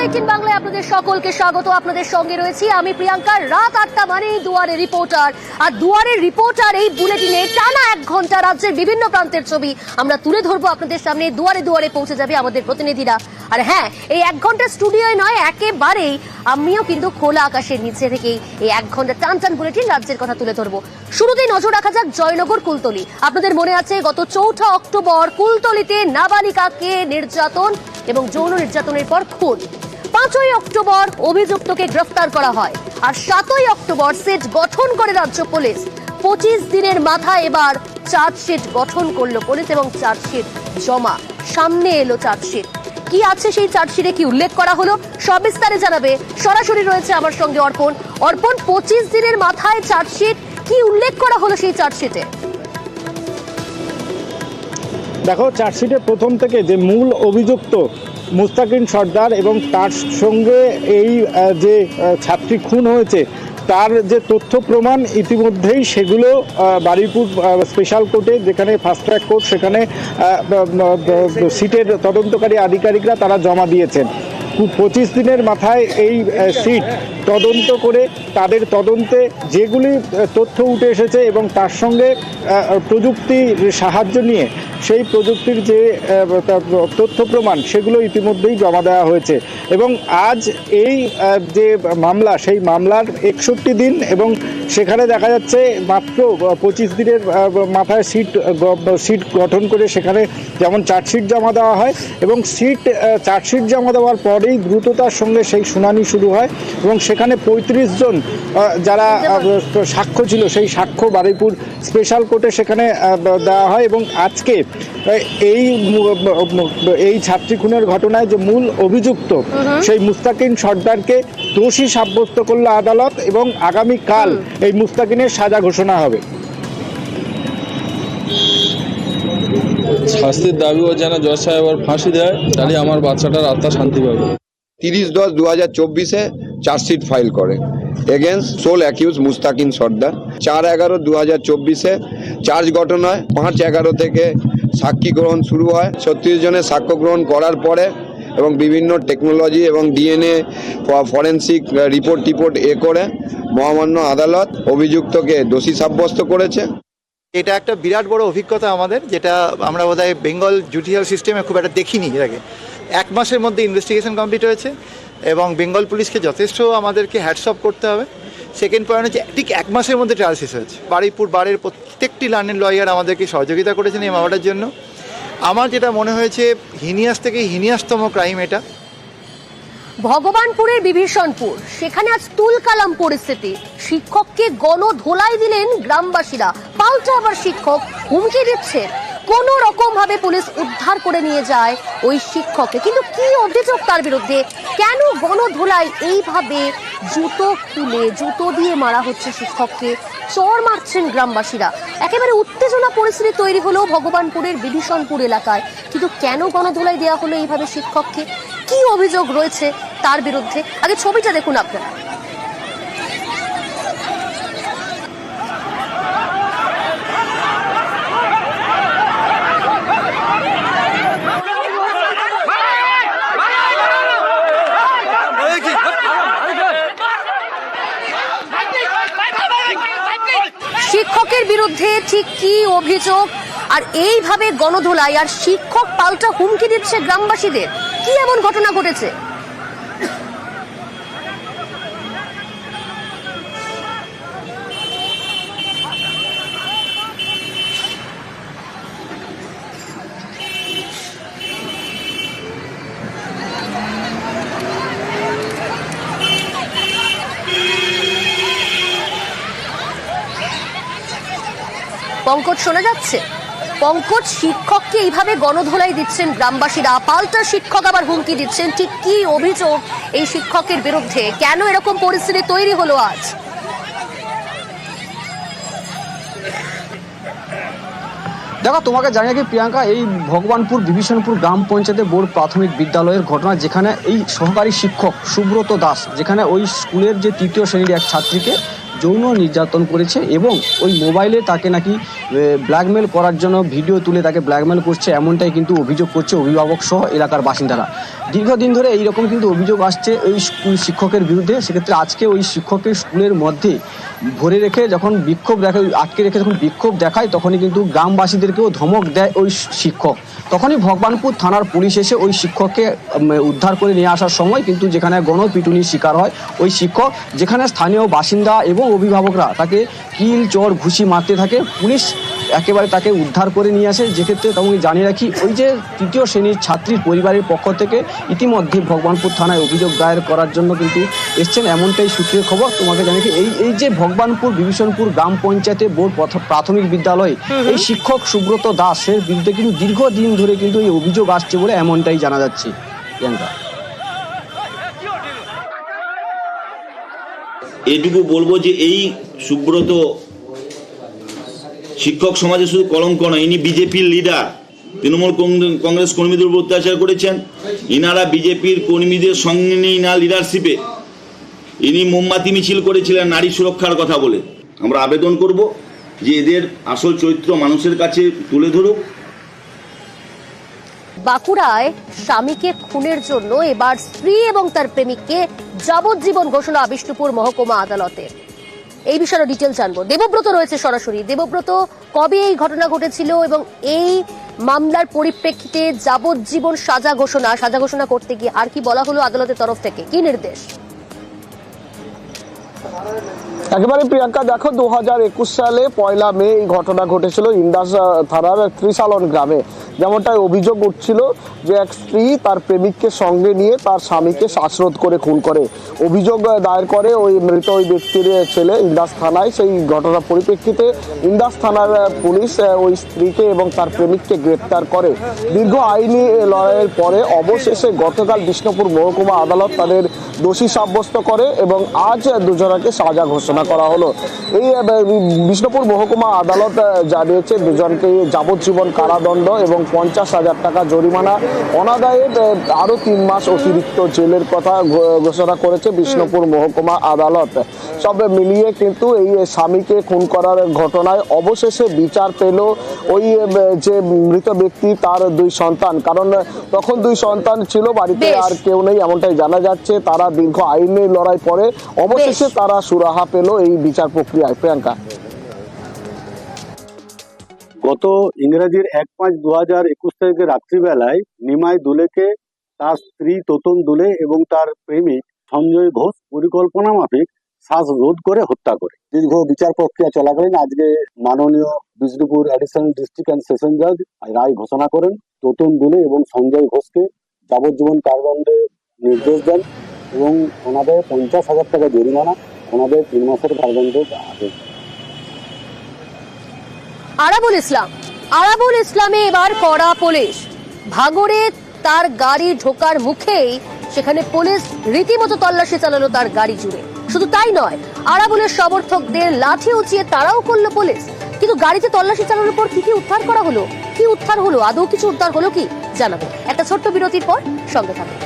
18 বাংলায় আপনাদের সকলকে স্বাগত। আপনাদের সঙ্গে রয়েছি আমি প্রিয়াঙ্কা। রাত 8টা মানে দুয়ারে রিপোর্টার, আর দুয়ারে রিপোর্টার এই বুলেটিনে টানা 1 ঘন্টা রাজ্যের বিভিন্ন প্রান্তের ছবি আমরা তুলে ধরবো আপনাদের সামনে। দুয়ারে দুয়ারে পৌঁছে যাবে আমাদের প্রতিনিধিরা। আর হ্যাঁ, এই 1 ঘন্টা স্টুডিওয় নয়, একেবারেই আমিও কিন্তু খোলা আকাশের নিচে থেকেই এই 1 ঘন্টা টান টান বুলেটিন রাজ্যের কথা তুলে ধরবো। শুরুতেই নজর রাখা যাক জয়নগর কুলতলি। আপনাদের মনে আছে গত 4 অক্টোবর কুলতলিতে নাবালিকাকে নির্যাতন এবং যৌন নির্যাতনের পর খুন। 5 অক্টোবর অভিযুক্তকে গ্রেফতার করা হয়, আর 7 অক্টোবর সেট গঠন করে রাজ্য পুলিশ। 25 দিনের মাথায় এবার চার্জশিট গঠন করলো পুলিশ এবং চার্জশিট জমা। সামনে এলো চার্জশিট। কি আছে সেই চার্জশিটে, কি উল্লেখ করা হলো, সবিস্তারে জানাবে। সরাসরি রয়েছে আমার সঙ্গে অর্পণ। 25 দিনের মাথায় চার্জশিট, কি উল্লেখ করা হলো সেই চার্জশিটে? দেখো, চার্জশিটে প্রথম থেকে যে মূল অভিযুক্ত মুস্তাকিন সর্দার এবং তার সঙ্গে এই যে ছাত্রী খুন হয়েছে তার যে তথ্য প্রমাণ ইতিমধ্যেই সেগুলো বারুইপুর স্পেশাল কোর্টে, যেখানে ফাস্ট ট্র্যাক কোর্ট, সেখানে সিটের তদন্তকারী আধিকারিকরা তারা জমা দিয়েছেন। 25 দিনের মাথায় এই সিট তদন্ত করে তাদের তদন্তে যেগুলি তথ্য উঠে এসেছে এবং তার সঙ্গে প্রযুক্তির সাহায্য নিয়ে সেই প্রযুক্তির যে তথ্য প্রমাণ সেগুলো ইতিমধ্যেই জমা দেওয়া হয়েছে। এবং আজ এই যে মামলা, সেই মামলার 61 দিন, এবং সেখানে দেখা যাচ্ছে মাত্র 25 দিনের মাথায় সিট গঠন করে সেখানে যেমন চার্জশিট জমা দেওয়া হয়, এবং চার্জশিট জমা দেওয়ার পরেই দ্রুততার সঙ্গে সেই শুনানি শুরু হয়। এবং সেখানে 35 জন যারা সাক্ষ্য ছিল সেই সাক্ষ্য বারুইপুর স্পেশাল কোর্টে সেখানে দেওয়া হয়। এবং আজকে এই ছাত্রী খুনের ঘটনায় যে মূল অভিযুক্ত সেই মুস্তাকিন সর্দারকে দোষী সাব্যস্ত করল আদালত, এবং আগামীকাল এই মুস্তাকিনের সাজা ঘোষণা হবে। শাস্তির দাবি ও যেন জজ সাহেব আর ফাঁসি দেয়, তাহলে আমার বাচ্চাটার আত্মা শান্তি পাবে। 30/10/2024 চার্জশিট ফাইল করে এগেন্স্ট সোল অ্যাকিউজ মুস্তাকিন সর্দার। 4/11/2024 চার্জ গঠন হয়। 5/11 থেকে সাক্ষী গ্রহণ শুরু হয়। 36 জনের সাক্ষ্য গ্রহণ করার পরে এবং বিভিন্ন টেকনোলজি এবং ডিএনএ ফরেন্সিক রিপোর্ট করে মহামান্য আদালত অভিযুক্তকে দোষী সাব্যস্ত করেছে। এটা একটা বিরাট বড় অভিজ্ঞতা আমাদের, যেটা আমরা বোধহয় বেঙ্গল জুডিশিয়াল সিস্টেমে খুব একটা দেখিনি এর আগে। 1 মাসের মধ্যে ইনভেস্টিগেশন কমপ্লিট হয়েছে এবং বেঙ্গল পুলিশকে যথেষ্ট আমাদেরকে হ্যাটস অফ করতে হবে। সেকেন্ড পয়েন্ট হচ্ছে ঠিক 1 মাসের মধ্যে ট্রায়াল শেষ হয়েছে। বারুইপুর বারের প্রত্যেকটি লার্নেড লয়ার আমাদেরকে সহযোগিতা করেছেন এই মামলাটার জন্য। আমার যেটা মনে হয়েছে হিনিয়াস থেকে হিনিয়াসতম ক্রাইম এটা। ভগবানপুরের বিভীষণপুর, সেখানে আজ তুলকালাম পরিস্থিতি। শিক্ষককে গণধোলাই দিলেন গ্রামবাসীরা, পাল্টা আবার শিক্ষক হুমকি দিচ্ছেন। কোন রকম ভাবে পুলিশ উদ্ধার করে নিয়ে যায় ওই শিক্ষককে, কিন্তু কি অভিযোগ তার বিরুদ্ধে? কেন গণধোলাই? এইভাবে জুতো খুলে জুতো দিয়ে মারা হচ্ছে শিক্ষককে, চর মারছেন গ্রামবাসীরা। একেবারে উত্তেজনা পরিস্থিতি তৈরি হলো ভগবানপুরের বিভীষণপুর এলাকায়। কিন্তু কেন গণধোলাই দেওয়া হলো এইভাবে শিক্ষককে? কি অভিযোগ রয়েছে তার বিরুদ্ধে? আগে ছবিটা দেখুন আপনারা। শিক্ষকের বিরুদ্ধে ঠিক কি অভিযোগ, আর এইভাবে গণধোলাই আর শিক্ষক পাল্টা হুমকি দিচ্ছে গ্রামবাসীদের? কি এমন ঘটনা ঘটেছে? পঙ্কজ শোনা যাচ্ছে? পঙ্কজ, শিক্ষককে এইভাবে গণধোলাই দিচ্ছেন গ্রামবাসীরা, পাল্টা শিক্ষক আবার হুমকি দিচ্ছেন। ঠিক কি অভিযোগ এই শিক্ষকের বিরুদ্ধে? কেন এরকম পরিস্থিতি তৈরি হলো আজ? দেখো, তোমাকে জানিয়ে কি প্রিয়াঙ্কা, এই ভগবানপুর বিভীষণপুর গ্রাম পঞ্চায়েতের বোর্ড প্রাথমিক বিদ্যালয়ের ঘটনা, যেখানে এই সহকারী শিক্ষক সুব্রত দাস, যেখানে ওই স্কুলের যে 3য় শ্রেণীর এক ছাত্রীকে যৌন নির্যাতন করেছে এবং ওই মোবাইলে তাকে নাকি ব্ল্যাকমেল করার জন্য ভিডিও তুলে তাকে ব্ল্যাকমেল করছে, এমনটাই কিন্তু অভিযোগ করছে অভিভাবক সহ এলাকার বাসিন্দারা। দীর্ঘদিন ধরে এইরকম কিন্তু অভিযোগ আসছে ওই স্কুল শিক্ষকের বিরুদ্ধে। সেক্ষেত্রে আজকে ওই শিক্ষকের স্কুলের মধ্যে ভরে রেখে যখন বিক্ষোভ দেখায়, আটকে রেখে যখন বিক্ষোভ দেখায়, তখনই কিন্তু গ্রামবাসীদেরকেও ধমক দেয় ওই শিক্ষক। তখনই ভগবানপুর থানার পুলিশ এসে ওই শিক্ষককে উদ্ধার করে নিয়ে আসার সময় কিন্তু যেখানে গণপিটুনির শিকার হয় ওই শিক্ষক, যেখানে স্থানীয় বাসিন্দা এবং অভিভাবকরা তাকে কিল চর ঘুষি মারতে থাকে, পুলিশ একেবারে তাকে উদ্ধার করে নিয়ে আসে। যেক্ষেত্রে তোমাকে জানিয়ে রাখি, ওই যে তৃতীয় শ্রেণীর ছাত্রীর পরিবারের পক্ষ থেকে ইতিমধ্যে ভগবানপুর থানায় অভিযোগ দায়ের করার জন্য কিন্তু এসছেন, এমনটাই সূত্রের খবর। তোমাকে জানিয়ে রাখি, এই যে ভগবানপুর বিভীষণপুর গ্রাম পঞ্চায়েতে বোর্ড প্রাথমিক বিদ্যালয় এই শিক্ষক সুব্রত দাসের বিরুদ্ধে কিন্তু দীর্ঘদিন ধরে কিন্তু এই অভিযোগ আসছে বলে এমনটাই জানা যাচ্ছে। প্রিয়াঙ্কা, এটুকু বলবো যে এই সুব্রত শিক্ষক সমাজে শুধু কলঙ্ক নয়, ইনি বিজেপির লিডার, তৃণমূল কংগ্রেস কর্মীদের উপর অত্যাচার করেছেন। ইনারা বিজেপির কর্মীদের সঙ্গে নিয়ে না লিডারশিপে ইনি মোমবাতি মিছিল করেছিলেন নারী সুরক্ষার কথা বলে। আমরা আবেদন করব যে এদের আসল চরিত্র মানুষের কাছে তুলে ধরুক। বাঁকুড়ায় স্বামীকে খুনের জন্য এবার স্ত্রী এবং তার প্রেমিককে যাবজ্জীবন ঘোষণা বিষ্ণুপুর মহকুমা আদালতের। এই বিষয়ে ডিটেল জানবো। দেবব্রত রয়েছে সরাসরি। দেবব্রত, কবে এই ঘটনা ঘটেছিল এবং এই মামলার পরিপ্রেক্ষিতে যাবজ্জীবন সাজা ঘোষণা করতে গিয়ে আর কি বলা হলো আদালতের তরফ থেকে, কি নির্দেশ? একেবারে প্রিয়াঙ্কা, দেখো 2021 সালে 1 মে এই ঘটনা ঘটেছিল ইন্দাস থানার ত্রিশালন গ্রামে। যেমনটাই অভিযোগ উঠছিল যে এক স্ত্রী তার প্রেমিককে সঙ্গে নিয়ে তার স্বামীকে শ্বাসরোধ করে খুন করে। অভিযোগ দায়ের করে ওই মৃত ওই ব্যক্তির ছেলে ইন্দাস থানায়। সেই ঘটনার পরিপ্রেক্ষিতে ইন্দাস থানার পুলিশ ওই স্ত্রীকে এবং তার প্রেমিককে গ্রেপ্তার করে। দীর্ঘ আইনি লড়াইয়ের পরে অবশেষে গতকাল বিষ্ণুপুর মহকুমা আদালত তাদের দোষী সাব্যস্ত করে এবং আজ দুজনকে সাজা ঘোষণা করা হলো। এই বিষ্ণুপুর মহকুমা আদালত জানিয়েছে দুজনকে যাবজ্জীবন কারাদণ্ড এবং 50,000 টাকা জরিমানা, অনাদায়ে আরো 3 মাস অতিরিক্ত জেলের কথা ঘোষণা করেছে বিষ্ণুপুর মহকুমা আদালত। সব মিলিয়ে কিন্তু এই স্বামীকে খুন করার ঘটনায় অবশেষে বিচার পেল ওই যে মৃত ব্যক্তি, তার 2 সন্তান। কারণ তখন 2 সন্তান ছিল, বাড়িতে আর কেউ নেই এমনটাই জানা যাচ্ছে। তারা দীর্ঘ আইনি লড়াই পরে অবশেষে তারা সুরাহা পেল এই বিচার প্রক্রিয়ায়। প্রিয়াঙ্কা, গত ইংরেজির 1/5/2021 তারিখে রাত্রিবেলায় নিমাই দুলেকে তার স্ত্রী তোতন দুলে এবং তার প্রেমিক সঞ্জয় ঘোষ পরিকল্পনা মাফিক শ্বাসরোধ করে হত্যা করে। দীর্ঘ বিচার প্রক্রিয়া চলাকালীন আজকে মাননীয় Bishnupur additional district and session জাজ রায় ঘোষণা করেন। তোতন দুলে এবং সঞ্জয় ঘোষকে যাবজ্জীবন কারাদণ্ডে নির্দেশ দেন এবং ওনাদের 50,000 টাকা জরিমানা, ওনাদের 3 মাসের কারাদণ্ডের আদেশ। আরাবুল ইসলামে এবার কড়া পুলিশ। ভাগড়ে তার গাড়ি ঢোকার মুখেই সেখানে পুলিশ রীতিমতো তল্লাশি চালালো তার গাড়ি জুড়ে। শুধু তাই নয়, আরাবুলের সমর্থকদের লাঠি উঁচিয়ে তাড়াও করলো পুলিশ। কিন্তু গাড়িতে তল্লাশি চালানোর পর কি উদ্ধার করা হলো, কি উদ্ধার হলো, আদৌ কিছু উদ্ধার হলো কি জানাবো একটা ছোট্ট বিরতির পর। সঙ্গে থাকুন।